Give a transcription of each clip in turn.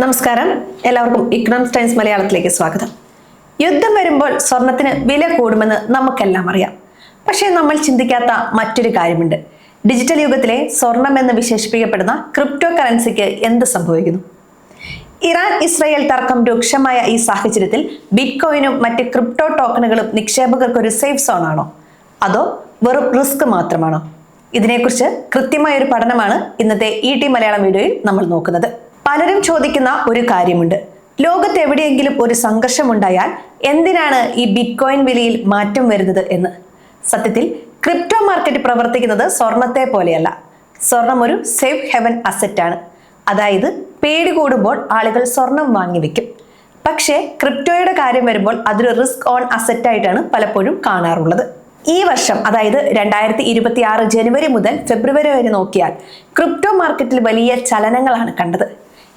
നമസ്കാരം, എല്ലാവർക്കും economics times മലയാളത്തിലേക്ക് സ്വാഗതം. യുദ്ധം വരുമ്പോൾ സ്വർണത്തിന് വില കൂടുമെന്ന് നമുക്കെല്ലാം അറിയാം. പക്ഷേ നമ്മൾ ചിന്തിക്കാത്ത മറ്റൊരു കാര്യമുണ്ട്. ഡിജിറ്റൽ യുഗത്തിലെ സ്വർണം എന്ന് വിശേഷിപ്പിക്കപ്പെടുന്ന ക്രിപ്റ്റോ കറൻസിക്ക് എന്ത് സംഭവിക്കുന്നു? ഇറാൻ ഇസ്രായേൽ തർക്കം രൂക്ഷമായ ഈ സാഹചര്യത്തിൽ ബിറ്റ്കോയിനും മറ്റ് ക്രിപ്റ്റോ ടോക്കണുകളും നിക്ഷേപകർക്ക് ഒരു സേഫ് സോൺ ആണോ, അതോ വെറും റിസ്ക് മാത്രമാണോ? ഇതിനെക്കുറിച്ച് കൃത്യമായ ഒരു പഠനമാണ് ഇന്നത്തെ ET മലയാളം വീഡിയോയിൽ നമ്മൾ നോക്കുന്നത്. പലരും ചോദിക്കുന്ന ഒരു കാര്യമുണ്ട്. ലോകത്ത് എവിടെയെങ്കിലും ഒരു സംഘർഷം ഉണ്ടായാൽ എന്തിനാണ് ഈ ബിറ്റ്കോയിൻ വിലയിൽ മാറ്റം വരുന്നത് എന്ന്. സത്യത്തിൽ ക്രിപ്റ്റോ മാർക്കറ്റ് പ്രവർത്തിക്കുന്നത് സ്വർണത്തെ പോലെയല്ല. സ്വർണം ഒരു സേഫ് ഹെവൻ അസറ്റാണ്. അതായത് പേടി കൂടുമ്പോൾ ആളുകൾ സ്വർണം വാങ്ങിവെക്കും. പക്ഷേ ക്രിപ്റ്റോയുടെ കാര്യം വരുമ്പോൾ അതൊരു റിസ്ക് ഓൺ അസറ്റായിട്ടാണ് പലപ്പോഴും കാണാറുള്ളത്. ഈ വർഷം, അതായത് 2026 ജനുവരി മുതൽ ഫെബ്രുവരി വരെ നോക്കിയാൽ ക്രിപ്റ്റോ മാർക്കറ്റിൽ വലിയ ചലനങ്ങളാണ് കണ്ടത്.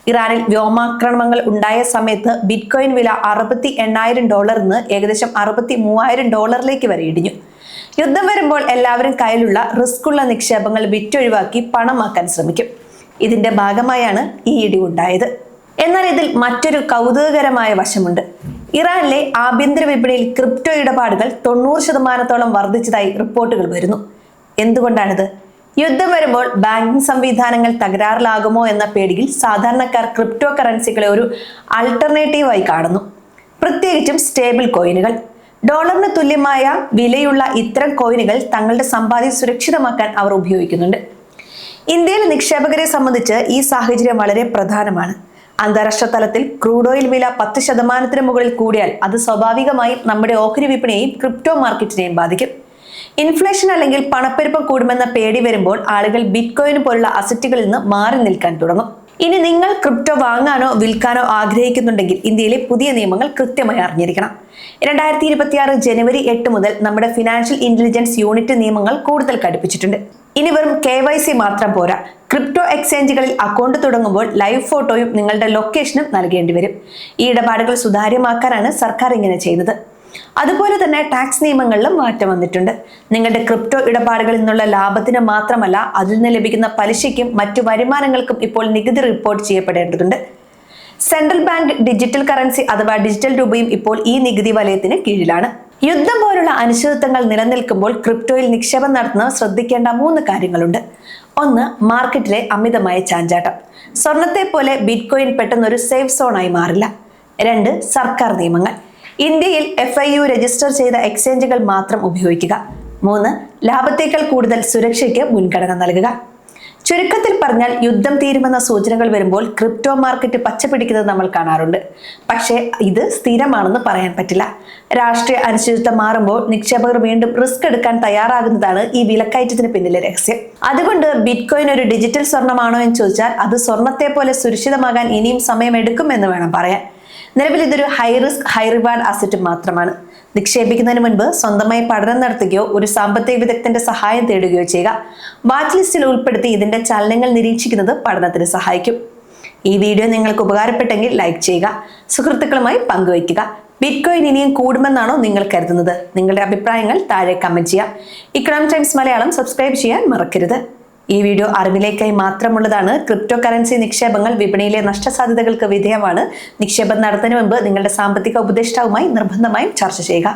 ഇറാനിൽ വ്യോമാക്രമണങ്ങൾ ഉണ്ടായ സമയത്ത് ബിറ്റ്കോയിൻ വില $68,000 നിന്ന് ഏകദേശം $63,000 വരെ ഇടിഞ്ഞു. യുദ്ധം വരുമ്പോൾ എല്ലാവരും കയ്യിലുള്ള റിസ്ക്കുള്ള നിക്ഷേപങ്ങൾ വിറ്റൊഴിവാക്കി പണമാക്കാൻ ശ്രമിക്കും. ഇതിന്റെ ഭാഗമായാണ് ഈ ഇടി ഉണ്ടായത്. എന്നാൽ ഇതിൽ മറ്റൊരു കൗതുകകരമായ വശമുണ്ട്. ഇറാനിലെ ആഭ്യന്തര വിപണിയിൽ ക്രിപ്റ്റോ ഇടപാടുകൾ 90% വർദ്ധിച്ചതായി റിപ്പോർട്ടുകൾ വരുന്നു. എന്തുകൊണ്ടാണിത്? യുദ്ധം വരുമ്പോൾ ബാങ്കിംഗ് സംവിധാനങ്ങൾ തകരാറിലാകുമോ എന്ന പേടിയിൽ സാധാരണക്കാർ ക്രിപ്റ്റോ കറൻസികളെ ഒരു ആൾട്ടർനേറ്റീവായി കാണുന്നു. പ്രത്യേകിച്ചും സ്റ്റേബിൾ കോയിനുകൾ. ഡോളറിന് തുല്യമായ വിലയുള്ള ഇത്തരം കോയിനുകൾ തങ്ങളുടെ സമ്പാദ്യം സുരക്ഷിതമാക്കാൻ അവർ ഉപയോഗിക്കുന്നുണ്ട്. ഇന്ത്യയിലെ നിക്ഷേപകരെ സംബന്ധിച്ച് ഈ സാഹചര്യം വളരെ പ്രധാനമാണ്. അന്താരാഷ്ട്ര തലത്തിൽ ക്രൂഡ് ഓയിൽ വില 10% മുകളിൽ കൂടിയാൽ അത് സ്വാഭാവികമായും നമ്മുടെ ഓഹരി വിപണിയെയും ക്രിപ്റ്റോ മാർക്കറ്റിനെയും ബാധിക്കും. ഇൻഫ്ലേഷൻ അല്ലെങ്കിൽ പണപ്പെരുപ്പം കൂടുമെന്ന പേടി വരുമ്പോൾ ആളുകൾ ബിറ്റ്കോയിൻ പോലുള്ള അസറ്റുകളിൽ നിന്ന് മാറി നിൽക്കാൻ തുടങ്ങും. ഇനി നിങ്ങൾ ക്രിപ്റ്റോ വാങ്ങാനോ വിൽക്കാനോ ആഗ്രഹിക്കുന്നുണ്ടെങ്കിൽ ഇന്ത്യയിലെ പുതിയ നിയമങ്ങൾ കൃത്യമായി അറിഞ്ഞിരിക്കണം. 2026 ജനുവരി 8 മുതൽ നമ്മുടെ ഫിനാൻഷ്യൽ ഇന്റലിജൻസ് യൂണിറ്റ് നിയമങ്ങൾ കൂടുതൽ കടുപ്പിച്ചിട്ടുണ്ട്. ഇനി വെറും KYC മാത്രം പോരാ. ക്രിപ്റ്റോ എക്സ്ചേഞ്ചുകളിൽ അക്കൗണ്ട് തുടങ്ങുമ്പോൾ ലൈവ് ഫോട്ടോയും നിങ്ങളുടെ ലൊക്കേഷനും നൽകേണ്ടി വരും. ഈ ഇടപാടുകൾ സുതാര്യമാക്കാനാണ് സർക്കാർ ഇങ്ങനെ ചെയ്യുന്നത്. അതുപോലെ തന്നെ ടാക്സ് നിയമങ്ങളിലും മാറ്റം വന്നിട്ടുണ്ട്. നിങ്ങളുടെ ക്രിപ്റ്റോ ഇടപാടുകളിൽ നിന്നുള്ള ലാഭത്തിന് മാത്രമല്ല, അതിൽ നിന്ന് ലഭിക്കുന്ന പലിശയ്ക്കും മറ്റു വരുമാനങ്ങൾക്കും ഇപ്പോൾ നികുതി റിപ്പോർട്ട് ചെയ്യപ്പെടേണ്ടതുണ്ട്. സെൻട്രൽ ബാങ്ക് ഡിജിറ്റൽ കറൻസി അഥവാ ഡിജിറ്റൽ രൂപയും ഇപ്പോൾ ഈ നികുതി വലയത്തിന് കീഴിലാണ്. യുദ്ധം പോലുള്ള അനിശ്ചിതത്വങ്ങൾ നിലനിൽക്കുമ്പോൾ ക്രിപ്റ്റോയിൽ നിക്ഷേപം നടത്തുന്നവർ ശ്രദ്ധിക്കേണ്ട 3 കാര്യങ്ങളുണ്ട്. 1. മാർക്കറ്റിലെ അമിതമായ ചാഞ്ചാട്ടം. സ്വർണത്തെ പോലെ ബിറ്റ്കോയിൻ പെട്ടെന്നൊരു സേഫ് സോണായി മാറില്ല. 2. സർക്കാർ നിയമങ്ങൾ. ഇന്ത്യയിൽ FIU രജിസ്റ്റർ ചെയ്ത എക്സ്ചേഞ്ചുകൾ മാത്രം ഉപയോഗിക്കുക. 3. ലാഭത്തേക്കാൾ കൂടുതൽ സുരക്ഷയ്ക്ക് മുൻഗണന നൽകുക. ചുരുക്കത്തിൽ പറഞ്ഞാൽ, യുദ്ധം തീരുമെന്ന സൂചനകൾ വരുമ്പോൾ ക്രിപ്റ്റോ മാർക്കറ്റ് പച്ചപിടിക്കുന്നത് നമ്മൾ കാണാറുണ്ട്. പക്ഷേ ഇത് സ്ഥിരമാണെന്ന് പറയാൻ പറ്റില്ല. രാഷ്ട്രീയ അനിശ്ചിതത്വം മാറുമ്പോൾ നിക്ഷേപകർ വീണ്ടും റിസ്ക് എടുക്കാൻ തയ്യാറാകുന്നതാണ് ഈ വിലക്കയറ്റത്തിന് പിന്നിലെ രഹസ്യം. അതുകൊണ്ട് ബിറ്റ്കോയിൻ ഒരു ഡിജിറ്റൽ സ്വർണമാണോ എന്ന് ചോദിച്ചാൽ അത് സ്വർണത്തെ പോലെ സുരക്ഷിതമാകാൻ ഇനിയും സമയമെടുക്കുമെന്ന് വേണം പറയാൻ. നിലവിൽ ഇതൊരു high risk high reward asset മാത്രമാണ്. നിക്ഷേപിക്കുന്നതിന് മുൻപ് സ്വന്തമായി പഠനം നടത്തുകയോ ഒരു സാമ്പത്തിക വിദഗ്ധന്റെ സഹായം തേടുകയോ ചെയ്യുക. വാച്ച് ലിസ്റ്റിൽ ഉൾപ്പെടുത്തി ഇതിന്റെ ചലനങ്ങൾ നിരീക്ഷിക്കുന്നത് പഠനത്തിന് സഹായിക്കും. ഈ വീഡിയോ നിങ്ങൾക്ക് ഉപകാരപ്പെട്ടെങ്കിൽ ലൈക്ക് ചെയ്യുക, സുഹൃത്തുക്കളുമായി പങ്കുവയ്ക്കുക. ബിറ്റ്കോയിൻ ഇനിയും കൂടുമെന്നാണോ നിങ്ങൾ കരുതുന്നത്? നിങ്ങളുടെ അഭിപ്രായങ്ങൾ താഴെ കമന്റ് ചെയ്യാം. ഇക്കണോമിക്സ് ടൈംസ് മലയാളം സബ്സ്ക്രൈബ് ചെയ്യാൻ മറക്കരുത്. ഈ വീഡിയോ അറിവിലേക്കായി മാത്രമുള്ളതാണ്. ക്രിപ്റ്റോ കറൻസി നിക്ഷേപങ്ങൾ വിപണിയിലെ നഷ്ടസാധ്യതകൾക്ക് വിധേയമാണ്. നിക്ഷേപം നടത്തുന്നതിന് മുമ്പ് നിങ്ങളുടെ സാമ്പത്തിക ഉപദേഷ്ടാവുമായി നിർബന്ധമായും ചർച്ച ചെയ്യുക.